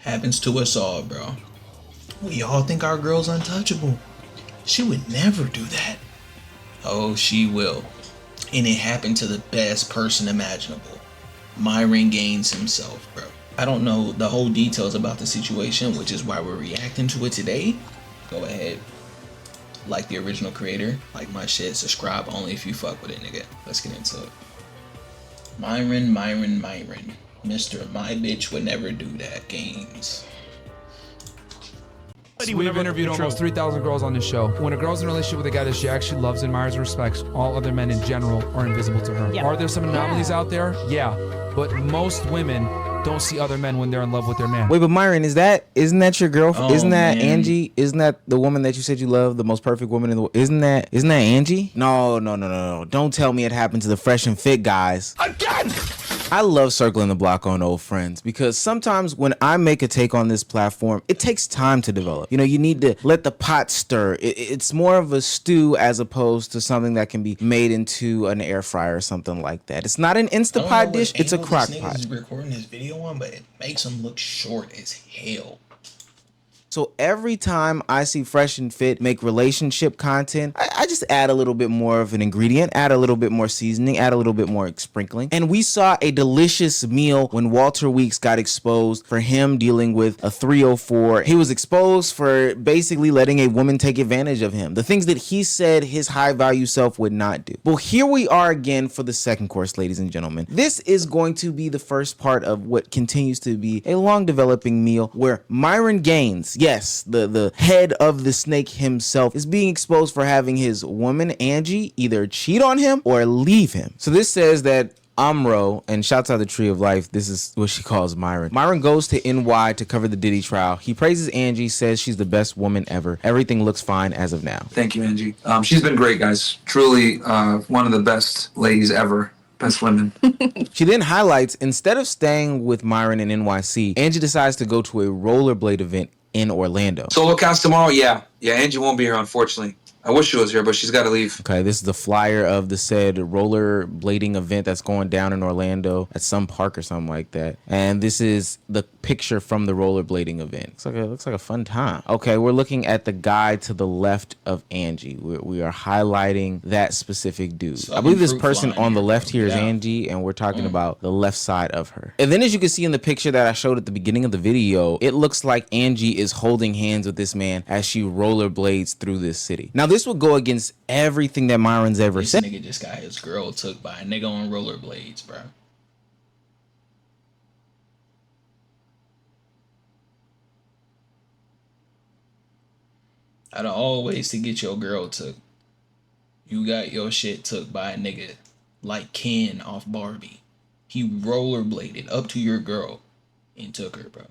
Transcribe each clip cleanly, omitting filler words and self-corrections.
Happens to us all, bro. We all think our girl's untouchable. She would never do that. Oh, she will. And it happened to the best person imaginable. Myron Gaines himself, bro. I don't know the whole details about the situation, which is why we're reacting to it today. Go ahead. Like the original creator. Like my shit. Subscribe only if you fuck with it, nigga. Let's get into it. Myron. Mr. My bitch would never do that Gaines. We've interviewed almost 3,000 girls on this show. When a girl's in a relationship with a guy that she actually loves, admires, and respects, all other men in general are invisible to her. Are there some anomalies out there? Yeah. But most women don't see other men when they're in love with their man. Wait, but Myron, isn't that your girlfriend? Oh, isn't that man. Angie? Isn't that the woman that you said you love, the most perfect woman in the world? Isn't that Angie? No. Don't tell me it happened to the fresh and fit guys. Again! I love circling the block on old friends because sometimes when I make a take on this platform, it takes time to develop. You know, you need to let the pot stir. It's more of a stew as opposed to something that can be made into an air fryer or something like that. It's not an Instapot dish, it's a crock pot. He's recording this video on, but it makes him look short as hell. So every time I see Fresh and Fit make relationship content, I just add a little bit more of an ingredient, add a little bit more seasoning, add a little bit more sprinkling. And we saw a delicious meal when Walter Weeks got exposed for him dealing with a 304. He was exposed for basically letting a woman take advantage of him. The things that he said his high value self would not do. Well, here we are again for the second course, ladies and gentlemen. This is going to be the first part of what continues to be a long developing meal where Myron Gaines, yes, the head of the snake himself, is being exposed for having his woman, Angie, either cheat on him or leave him. So this says that Amro, and shouts out the Tree of Life, this is what she calls Myron. Myron goes to NY to cover the Diddy trial. He praises Angie, says she's the best woman ever. Everything looks fine as of now. Thank you, Angie. She's been great, guys. Truly one of the best ladies ever. Best women. She then highlights, instead of staying with Myron in NYC, Angie decides to go to a rollerblade event in Orlando. Solo cast tomorrow? Yeah, Angie won't be here, unfortunately. I wish she was here, but she's got to leave. Okay, this is the flyer of the said rollerblading event that's going down in Orlando at some park or something like that. And this is the picture from the rollerblading event. Looks like a fun time. Okay, we're looking at the guy to the left of Angie. We are highlighting that specific dude. I believe this person on the left here is Angie, and we're talking about the left side of her. And then as you can see in the picture that I showed at the beginning of the video, it looks like Angie is holding hands with this man as she rollerblades through this city. Now, this would go against everything that Myron's ever said. This nigga just got his girl took by a nigga on rollerblades, bro. Out of all ways to get your girl took, you got your shit took by a nigga like Ken off Barbie. He rollerbladed up to your girl and took her, bro.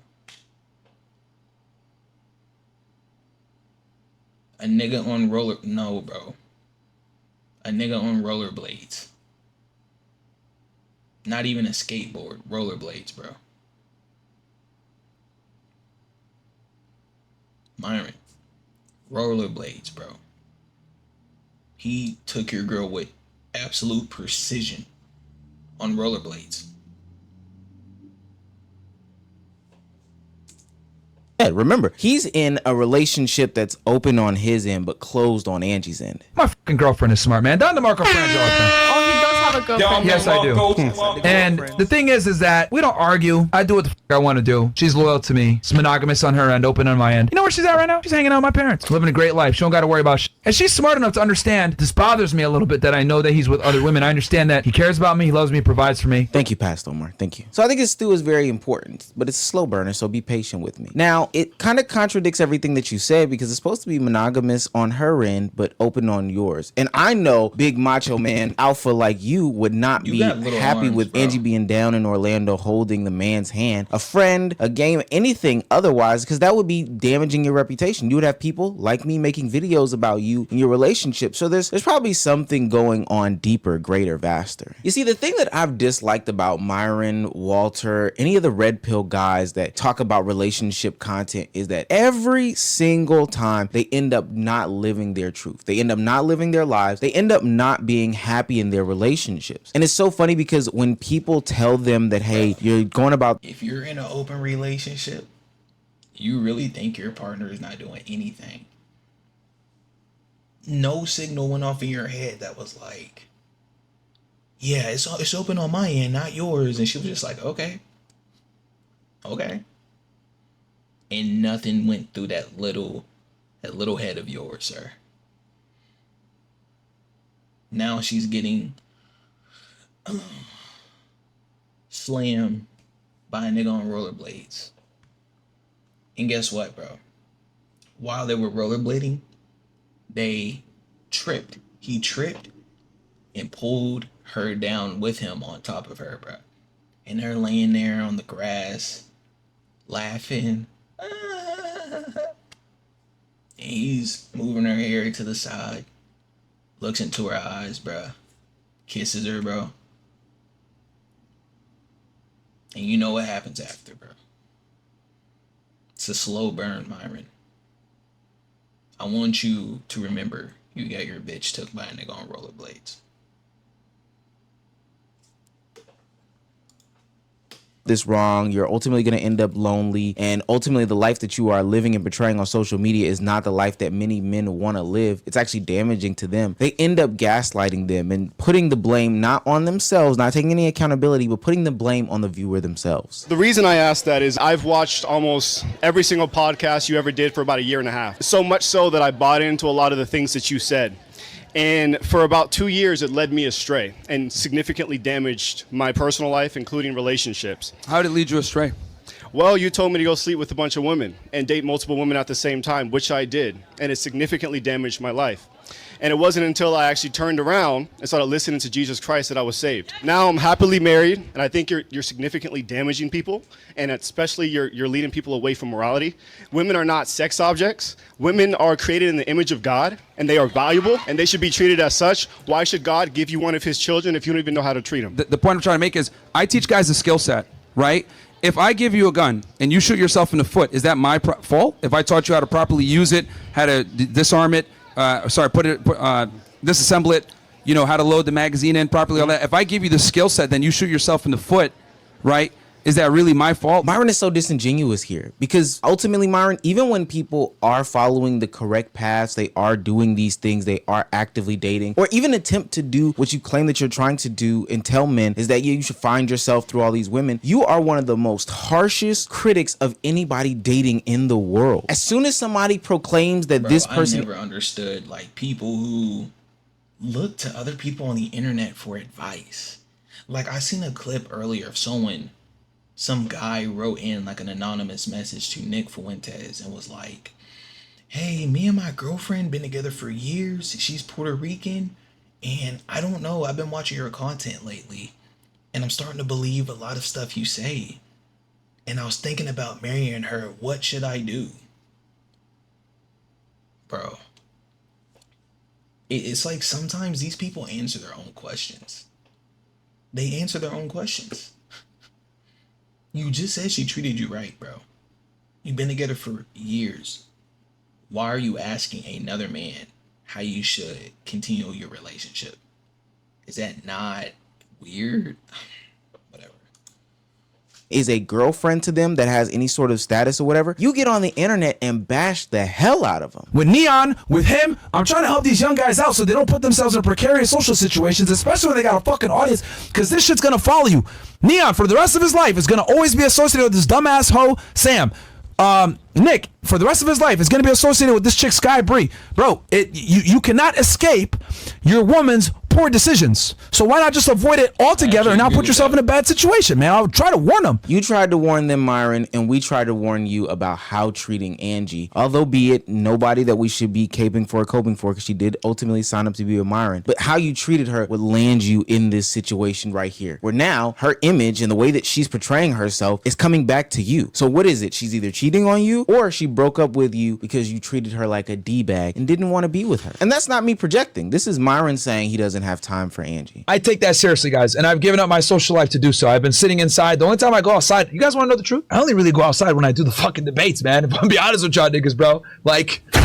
A nigga on no, bro. A nigga on rollerblades. Not even a skateboard, rollerblades, bro. Myron, rollerblades, bro. He took your girl with absolute precision on rollerblades. Yeah, remember, he's in a relationship that's open on his end but closed on Angie's end. My fucking girlfriend is smart, man. Don DeMarco friend girlfriend. Oh, he does have a girlfriend. Yes, I do. And the thing is that we don't argue. I do what the fuck I want to do. She's loyal to me. It's monogamous on her end, open on my end. You know where she's at right now? She's hanging out with my parents, living a great life. She don't got to worry about shit. And she's smart enough to understand this bothers me a little bit that I know that he's with other women. I understand that he cares about me, he loves me, provides for me. Thank you, Pastor Omar. Thank you. So I think this stew is very important, but it's a slow burner, so be patient with me. Now, it kind of contradicts everything that you said because it's supposed to be monogamous on her end, but open on yours. And I know big macho man alpha like you would not be happy with Angie being down in Orlando holding the man's hand, a friend, a game, anything otherwise, because that would be damaging your reputation. You would have people like me making videos about you and your relationship. So there's probably something going on deeper, greater, vaster. You see, the thing that I've disliked about Myron, Walter, any of the red pill guys that talk about relationship content is that every single time they end up not living their truth. They end up not living their lives. They end up not being happy in their relationships. And it's so funny because when people tell them that, hey, you're going about... If you're in an open relationship You really think your partner is not doing anything? No signal went off in your head that was like, yeah, it's open on my end, not yours. And she was just like, okay. And nothing went through that little head of yours, sir. Now she's getting slammed by a nigga on rollerblades. And guess what, bro? While they were rollerblading, they tripped. He tripped and pulled her down with him on top of her, bro. And they're laying there on the grass, laughing. And he's moving her hair to the side, looks into her eyes, bro. Kisses her, bro. And you know what happens after, bro. It's a slow burn, Myron. I want you to remember you got your bitch took by a nigga on rollerblades. This wrong, you're ultimately going to end up lonely, and ultimately the life that you are living and portraying on social media is not the life that many men want to live. It's actually damaging to them. They end up gaslighting them and putting the blame not on themselves, not taking any accountability, but putting the blame on the viewer themselves. The reason I asked that is I've watched almost every single podcast you ever did for about a year and a half. So much so that I bought into a lot of the things that you said. And for about 2 years, it led me astray and significantly damaged my personal life, including relationships. How did it lead you astray? Well, you told me to go sleep with a bunch of women and date multiple women at the same time, which I did. And it significantly damaged my life. And it wasn't until I actually turned around and started listening to Jesus Christ that I was saved. Now I'm happily married, and I think you're significantly damaging people, and especially you're leading people away from morality. Women are not sex objects. Women are created in the image of God, and they are valuable, and they should be treated as such. Why should God give you one of his children if you don't even know how to treat them? The point I'm trying to make is I teach guys a skill set, right? If I give you a gun and you shoot yourself in the foot, is that my fault? If I taught you how to properly use it, how to disarm it, disassemble it, you know, how to load the magazine in properly, all that. If I give you the skill set, then you shoot yourself in the foot, right? Is that really my fault? Myron is so disingenuous here because ultimately, Myron, even when people are following the correct paths, they are doing these things, they are actively dating, or even attempt to do what you claim that you're trying to do and tell men is that you should find yourself through all these women. You are one of the most harshest critics of anybody dating in the world. As soon as somebody proclaims that this person... I never understood like people who look to other people on the internet for advice. Like I seen a clip earlier of some guy wrote in like an anonymous message to Nick Fuentes and was like, hey, me and my girlfriend been together for years. She's Puerto Rican. And I don't know, I've been watching your content lately. And I'm starting to believe a lot of stuff you say. And I was thinking about marrying her. What should I do? Bro. It's like sometimes these people answer their own questions. They answer their own questions. You just said she treated you right, bro. You've been together for years. Why are you asking another man how you should continue your relationship? Is that not weird? Whatever. Is a girlfriend to them that has any sort of status or whatever, you get on the internet and bash the hell out of them. With Neon, with him, I'm trying to help these young guys out so they don't put themselves in precarious social situations, especially when they got a fucking audience, because this shit's gonna follow you. Neon, for the rest of his life, is gonna always be associated with this dumbass hoe, Sam. Nick, for the rest of his life, is gonna be associated with this chick, Sky Bree. Bro, you cannot escape your woman's poor decisions. So why not just avoid it altogether and not put yourself in a bad situation, man? I'll try to warn them. You tried to warn them, Myron, and we tried to warn you about how treating Angie, although be it nobody that we should be coping for, because she did ultimately sign up to be with Myron, but how you treated her would land you in this situation right here, where now her image and the way that she's portraying herself is coming back to you. So what is it? She's either cheating on you or she broke up with you because you treated her like a D-bag and didn't want to be with her. And that's not me projecting. This is Myron saying he doesn't have time for Angie. I take that seriously, guys, and I've given up my social life to do so. I've been sitting inside. The only time I go outside, you guys want to know the truth? I only really go outside when I do the fucking debates, man. If I'm be honest with y'all niggas, bro. Like, yo,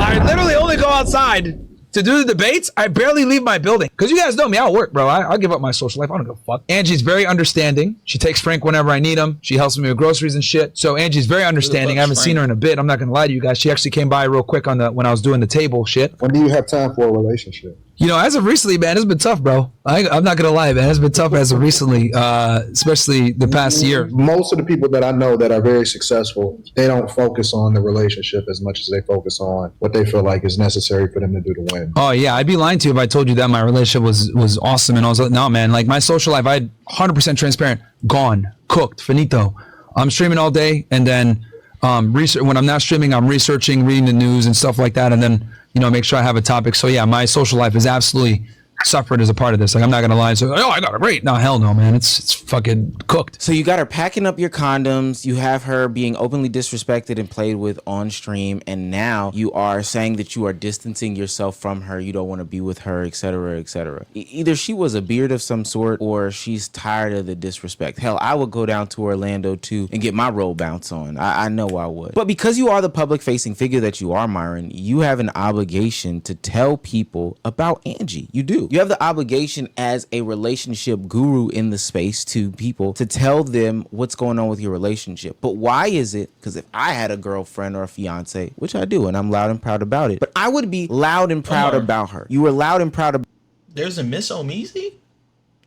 I literally only go outside to do the debates, I barely leave my building. Because you guys know me, I'll work, bro. I'll give up my social life. I don't give a fuck. Angie's very understanding. She takes Frank whenever I need him. She helps me with groceries and shit. So Angie's very understanding. I haven't seen her in a bit. I'm not going to lie to you guys. She actually came by real quick when I was doing the table shit. When do you have time for a relationship? You know, as of recently, man, it's been tough, bro. I'm not going to lie, man. It's been tough as of recently, especially the past year. Most of the people that I know that are very successful, they don't focus on the relationship as much as they focus on what they feel like is necessary for them to do to win. Oh, yeah. I'd be lying to you if I told you that my relationship was awesome. And I was like, no, man, like my social life, I had 100% transparent, gone, cooked, finito. I'm streaming all day. And then when I'm not streaming, I'm researching, reading the news and stuff like that. And then, you know, make sure I have a topic. So yeah, my social life is absolutely suffered as a part of this. Like, I'm not gonna lie and say, oh, I got it great. No, hell no, man. It's fucking cooked. So you got her packing up your condoms, you have her being openly disrespected and played with on stream, and now you are saying that you are distancing yourself from her, you don't want to be with her, etc., etc. Either she was a beard of some sort or she's tired of the disrespect. Hell, I would go down to Orlando too and get my roll bounce on. I know I would. But because you are the public facing figure that you are, Myron, you have an obligation to tell people about Angie. You do. You have the obligation as a relationship guru in the space to people to tell them what's going on with your relationship. But why is it? Because if I had a girlfriend or a fiance, which I do, and I'm loud and proud about it, but I would be loud and proud about her. You were loud and proud about. There's a Miss Omeezy?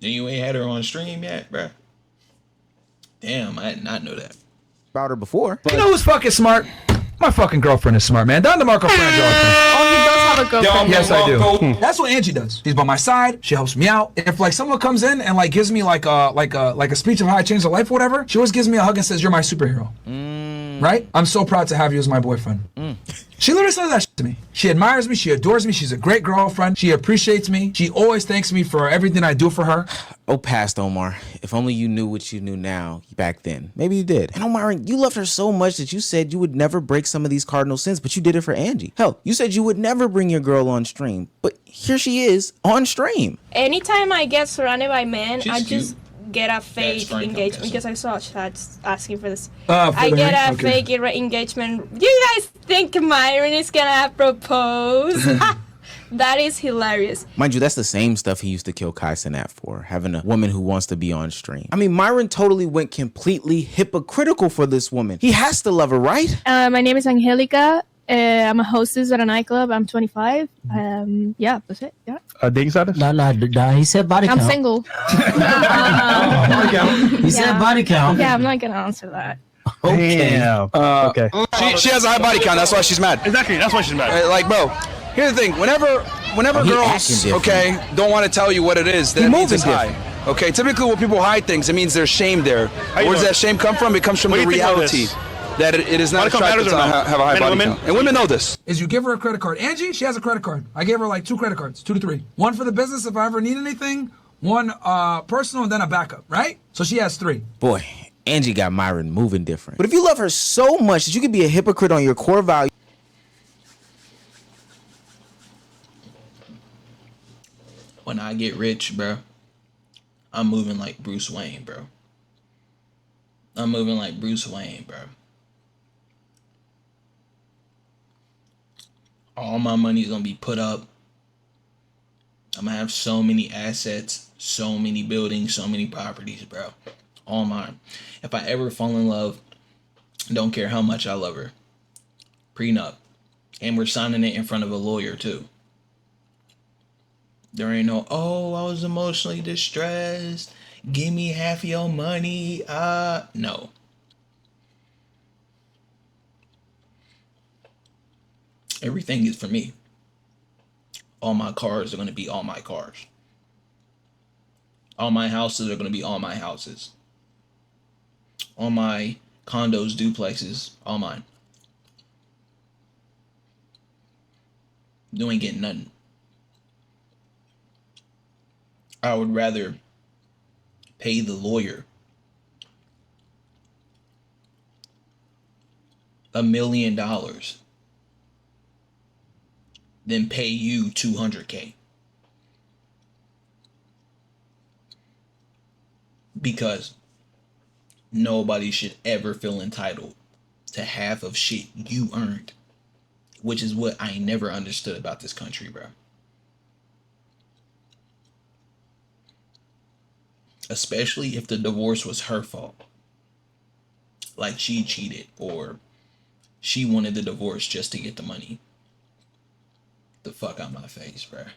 And you ain't had her on stream yet, bruh? Damn, I did not know that. About her before. You know who's fucking smart? My fucking girlfriend is smart, man. Don DeMarco friend girlfriend. Oh, he does have a girlfriend. Yes, I do. That's what Angie does. She's by my side. She helps me out. If like someone comes in and like gives me like a speech of how I changed their life or whatever, she always gives me a hug and says, "You're my superhero." Right? I'm so proud to have you as my boyfriend. She literally says that shit to me. She admires me. She adores me. She's a great girlfriend. She appreciates me. She always thanks me for everything I do for her. Oh, past Omar. If only you knew what you knew now back then. Maybe you did. And Omar, you loved her so much that you said you would never break some of these cardinal sins, but you did it for Angie. Hell, you said you would never bring your girl on stream, but here she is on stream. Anytime I get surrounded by men, She's I just cute. get a fake Frank, I'm engagement guessing. because I saw chats asking for this. For I the get ring? a Okay. fake engagement. Do you guys think Myron is gonna propose? That is hilarious. Mind you, that's the same stuff he used to kill Kai Cenat for, having a woman who wants to be on stream. I mean, Myron totally went completely hypocritical for this woman. He has to love her, right? My name is Angelica. I'm a hostess at a nightclub. I'm 25. Yeah, that's it. Yeah. Dating status? No, he said body I'm count. single. He said body count. Yeah, I'm not gonna answer that. Damn. Okay. She has a high body count. That's why she's mad. Exactly. That's why she's mad. Like, bro, here's the thing. Whenever he acting girls, different. okay, don't want to tell you what it is, then it means moving it's high. Okay, typically when people hide things, it means there's shame there. Where does that shame come from? It comes from What the do you think about reality this? that it is not Body count attractive matters to or no? have a high Men and body women? count. And women know this. Is you give her a credit card. Angie, she has a credit card. I gave her like 2 credit cards, 2 to 3. One for the business if I ever need anything, one personal, and then a backup, right? So she has 3. Boy, Angie got Myron moving different. But if you love her so much that you could be a hypocrite on your core value. When I get rich, bro, I'm moving like Bruce Wayne, bro. I'm moving like Bruce Wayne, bro. All my money's gonna be put up. I'm gonna have so many assets, so many buildings, so many properties, bro. All mine. If I ever fall in love, don't care how much I love her. Prenup. And we're signing it in front of a lawyer too. There ain't no, oh, I was emotionally distressed. Give me half your money. No. Everything is for me. All my cars are going to be all my cars. All my houses are going to be all my houses. All my condos, duplexes, all mine. You ain't getting nothing. I would rather pay the lawyer $1 million than pay you $200K. Because nobody should ever feel entitled to half of shit you earned, which is what I never understood about this country, bro. especially if the divorce was her fault. Like she cheated or she wanted the divorce just to get the money. The fuck out my face, bruh.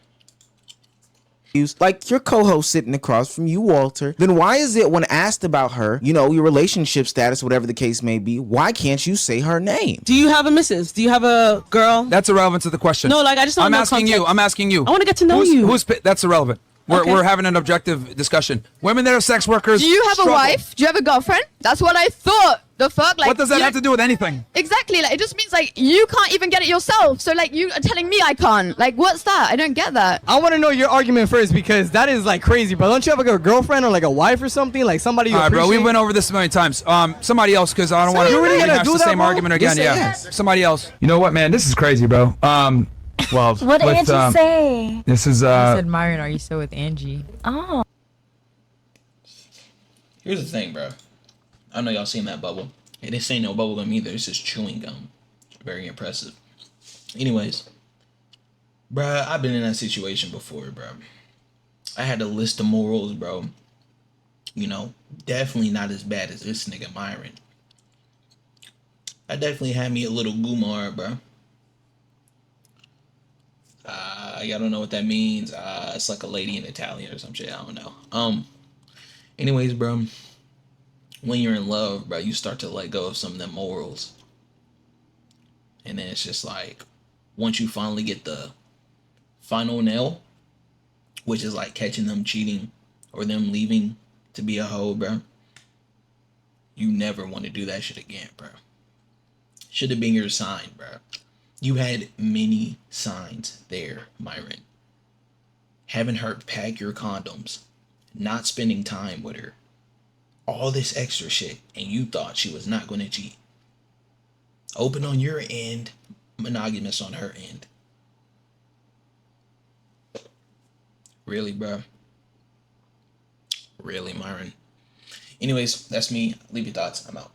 Like your co-host sitting across from you, Walter, then why is it when asked about her, you know, your relationship status, whatever the case may be, why can't you say her name? Do you have a missus? Do you have a girl? That's irrelevant to the question. No, like I just want to know context. I'm asking you. I want to get to know you. That's irrelevant. Okay. We're having an objective discussion. Women that are sex workers. Do you have struggle. a wife? Do you have a girlfriend? That's what I thought. The fuck? Like, What does that have to do with anything? Exactly. Like, it just means like you can't even get it yourself. So like you are telling me I can't. Like, what's that? I don't get that. I want to know your argument first because that is like crazy, bro. Don't you have like a girlfriend or like a wife or something? Like somebody you All right, bro. We appreciate? went over this a million times. Somebody else, because I don't want to You really gonna rehash do the that, same bro? argument again. Yes, Yeah. yes. Somebody else. You know what, man? This is crazy, bro. Well, What did Angie say? This is I said, Myron, are you still with Angie? Oh. Here's the thing, bro. I know y'all seen that bubble. And this ain't no bubble gum either. This is chewing gum. Very impressive. Anyways, bruh, I've been in that situation before, bro. I had a list of morals, bro. You know, definitely not as bad as this nigga Myron. I definitely had me a little gumar, bro. Y'all don't know what that means. It's like a lady in Italian or some shit. I don't know. Anyways, bro. When you're in love, bro, you start to let go of some of them morals. And then it's just like, once you finally get the final nail, which is like catching them cheating or them leaving to be a hoe, bro, you never want to do that shit again, bro. Should have been your sign, bro. You had many signs there, Myron. Having her pack your condoms, not spending time with her, all this extra shit, and you thought she was not going to cheat. Open on your end, monogamous on her end. Really, bro? Really, Myron? Anyways, that's me. Leave your thoughts. I'm out.